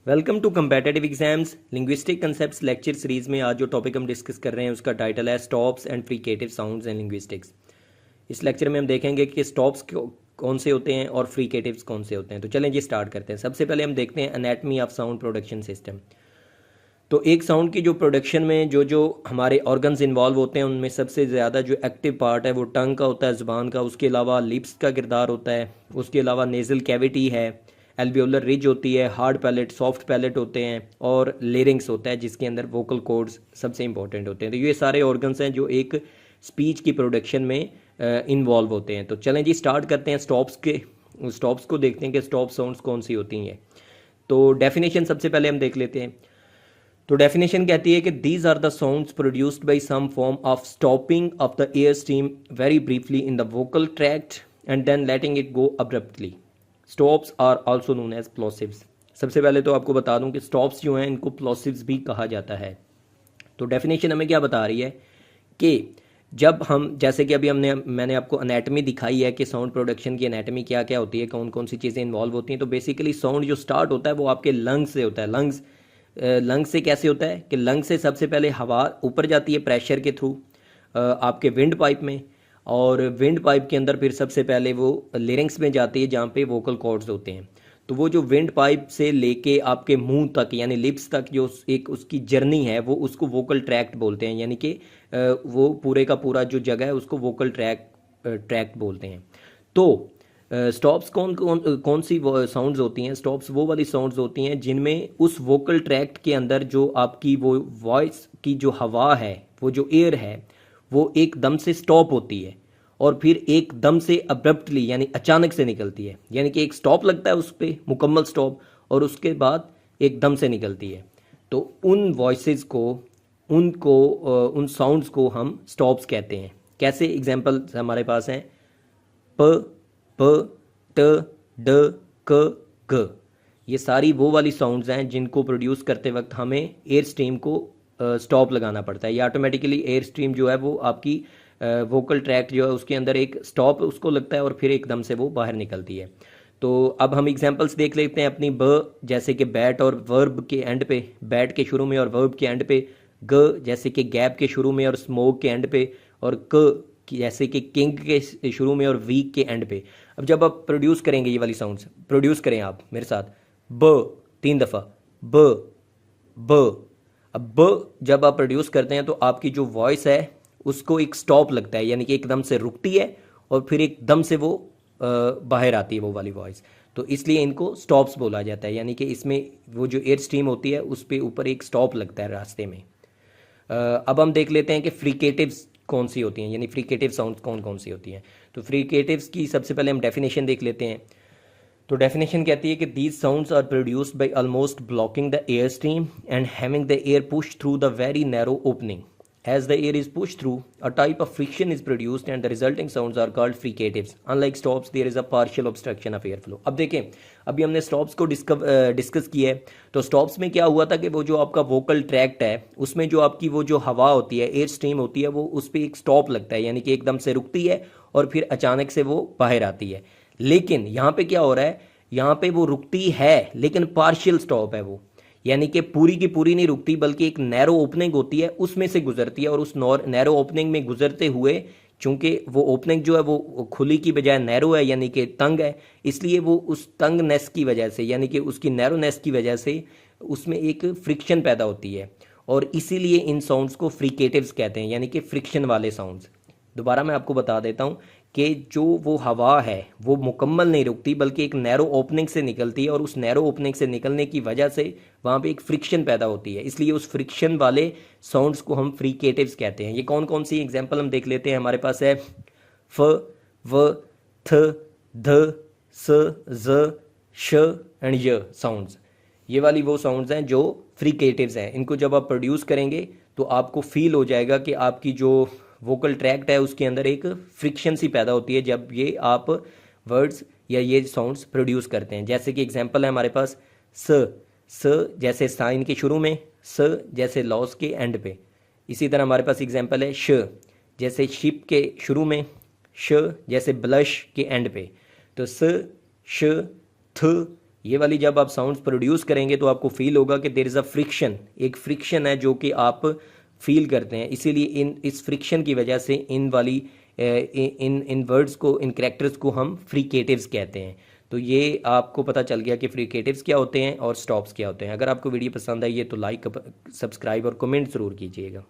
Welcome to competitive exams linguistic concepts lecture series में आज जो टॉपिक हम डिस्कस कर रहे हैं उसका टाइटल है stops and fricative sounds in linguistics. इस लेक्चर में हम देखेंगे कि स्टॉप्स कौन से होते हैं और फ्रीकेटिव्स कौन से होते हैं। तो चलें जी स्टार्ट करते हैं। सबसे पहले हम देखते हैं anatomy of sound production system. तो एक साउंड की जो प्रोडक्शन में जो जो हमारे ऑर्गन्स इन्वॉल्व होते हैं उनमें सबसे ज़्यादा जो एक्टिव पार्ट है वो टंग का होता है, ज़ुबान का। उसके अलावा लिप्स का किरदार होता है। उसके अलावा नेज़ल कैविटी है, एल्वियोलर रिज होती है, हार्ड पैलेट, सॉफ्ट पैलेट होते हैं और लेरिंग्स होता है जिसके अंदर वोकल कॉर्ड्स सबसे इंपॉर्टेंट होते हैं। तो ये सारे ऑर्गन्स हैं जो एक स्पीच की प्रोडक्शन में इन्वॉल्व होते हैं। तो चलें जी स्टार्ट करते हैं स्टॉप्स को देखते हैं कि स्टॉप साउंड्स कौन सी होती हैं। तो डेफिनेशन सबसे पहले हम देख लेते हैं। तो डेफिनेशन कहती है कि these are the sounds produced by some form of stopping of the air stream very briefly in the vocal tract and then letting it go abruptly. Stops are also known as plosives. सबसे पहले तो आपको बता दूं कि stops जो हैं इनको प्लोसिव्स भी कहा जाता है। तो डेफिनेशन हमें क्या बता रही है कि जब हम, जैसे कि अभी मैंने आपको एनाटमी दिखाई है कि साउंड प्रोडक्शन की एनाटमी क्या क्या होती है, कौन कौन सी चीज़ें इन्वॉल्व होती हैं। तो बेसिकली साउंड जो स्टार्ट होता है वो आपके लंग्स से होता है। लंग्स से कैसे होता है कि लंग्स से सबसे पहले हवा ऊपर जाती है प्रेशर के थ्रू आपके विंड पाइप में, और विंड पाइप के अंदर फिर सबसे पहले वो लिरिंग्स में जाती है जहाँ पे वोकल कॉर्ड्स होते हैं। तो वो जो विंड पाइप से लेके आपके मुंह तक यानी लिप्स तक जो एक उसकी जर्नी है वो उसको वोकल ट्रैक्ट बोलते हैं। यानी कि वो पूरे का पूरा जो जगह है उसको वोकल ट्रैक्ट बोलते हैं। तो स्टॉप्स कौन कौन कौन सी साउंड्स होती हैं? स्टॉप्स वो वाली साउंड्स होती हैं जिनमें उस वोकल ट्रैक्ट के अंदर जो आपकी वो वॉइस की जो हवा है, वो जो एयर है, वो एकदम से स्टॉप होती है और फिर एकदम से अब्रप्टली यानी अचानक से निकलती है। यानी कि एक स्टॉप लगता है उस पर, मुकम्मल स्टॉप, और उसके बाद एकदम से निकलती है। तो उन वॉइसेस को, उन साउंड्स को हम स्टॉप्स कहते हैं। कैसे? एग्जाम्पल हमारे पास हैं प, प, ट, ड, क, ग। ये सारी वो वाली साउंड्स हैं जिनको प्रोड्यूस करते वक्त हमें एयर स्ट्रीम को स्टॉप लगाना पड़ता है। ये ऑटोमेटिकली एयर स्ट्रीम जो है वो आपकी वोकल ट्रैक्ट जो है उसके अंदर एक स्टॉप उसको लगता है और फिर एकदम से वो बाहर निकलती है। तो अब हम एग्जांपल्स देख लेते हैं अपनी। ब जैसे कि बैट और वर्ब के एंड पे, बैट के शुरू में और वर्ब के एंड पे। ग जैसे कि गैप के शुरू में और स्मोक के एंड पे। और क जैसे कि किंग के शुरू में और वीक के एंड पे। अब जब आप प्रोड्यूस करेंगे ये वाली साउंड्स, प्रोड्यूस करें आप मेरे साथ। ब 3 दफ़ा, ब ब। अब ब जब आप प्रोड्यूस करते हैं तो आपकी जो वॉइस है उसको एक स्टॉप लगता है, यानी कि एकदम से रुकती है और फिर एकदम से वो बाहर आती है वो वाली वॉइस। तो इसलिए इनको स्टॉप्स बोला जाता है। यानी कि इसमें वो जो एयर स्ट्रीम होती है उस पर ऊपर एक स्टॉप लगता है रास्ते में। अब हम देख लेते हैं कि फ्रीकेटिव्स कौन सी होती हैं, यानी फ्रीकेटिव साउंड्स कौन कौन सी होती हैं। तो फ्रीकेटिव्स की सबसे पहले हम डेफिनेशन देख लेते हैं। तो डेफिनेशन कहती है कि these sounds are produced by almost blocking the air stream and having the air push through the very narrow opening. As the air is pushed through, a type of friction is produced and the resulting sounds are called fricatives. Unlike stops, there is a partial obstruction of airflow. अब देखें, अभी हमने stops को discuss किया है। तो stops में क्या हुआ था कि वो जो आपका वोकल ट्रैक्ट है उसमें जो आपकी वो जो हवा होती है, एयर स्ट्रीम होती है, वो उस पर एक स्टॉप लगता है, यानी कि एकदम से रुकती है और फिर अचानक से वो बाहर आती है। लेकिन यहाँ पे क्या हो रहा है, यहाँ पे वो रुकती है लेकिन पार्शियल स्टॉप है वो, यानी कि पूरी की पूरी नहीं रुकती बल्कि एक नैरो ओपनिंग होती है उसमें से गुजरती है। और उस नैरो ओपनिंग में गुजरते हुए, चूंकि वो ओपनिंग जो है वो खुली की बजाय नैरो है यानी कि तंग है, इसलिए वो उस तंगनेस की वजह से यानी कि उसकी नैरोनेस की वजह से उसमें एक फ्रिक्शन पैदा होती है और इसीलिए इन साउंड्स को फ्रीकेटिव्स कहते हैं, यानी कि फ्रिक्शन वाले साउंड्स। दोबारा मैं आपको बता देता हूँ कि जो वो हवा है वो मुकम्मल नहीं रुकती बल्कि एक नैरो ओपनिंग से निकलती है और उस नैरो ओपनिंग से निकलने की वजह से वहाँ पे एक फ्रिक्शन पैदा होती है, इसलिए उस फ्रिक्शन वाले साउंड्स को हम फ्रीकेटिव्स कहते हैं। ये कौन कौन सी एग्जांपल हम देख लेते हैं। हमारे पास है फ, व, थ, ध, स, ज, श एंड य साउंड्स। ये वाली वो साउंड्स हैं जो फ्रीकेटिव्स हैं। इनको जब आप प्रोड्यूस करेंगे तो आपको फील हो जाएगा कि आपकी जो वोकल ट्रैक्ट है उसके अंदर एक फ्रिक्शन सी पैदा होती है जब ये आप वर्ड्स या ये साउंड्स प्रोड्यूस करते हैं। जैसे कि एग्जांपल है हमारे पास स जैसे साइन के शुरू में, स जैसे लॉस के एंड पे। इसी तरह हमारे पास एग्जांपल है श जैसे शिप के शुरू में, श जैसे ब्लश के एंड पे। तो स, श, थ, ये वाली जब आप साउंड्स प्रोड्यूस करेंगे तो आपको फील होगा कि देयर इज़ अ फ्रिक्शन, एक फ्रिक्शन है जो कि आप फील करते हैं। इसीलिए इस फ्रिक्शन की वजह से इन वाली इन वर्ड्स को, इन करेक्टर्स को हम फ्रीकेटिव्स कहते हैं। तो ये आपको पता चल गया कि फ्रीकेटिव्स क्या होते हैं और स्टॉप्स क्या होते हैं। अगर आपको वीडियो पसंद आई है तो लाइक, सब्सक्राइब और कमेंट ज़रूर कीजिएगा।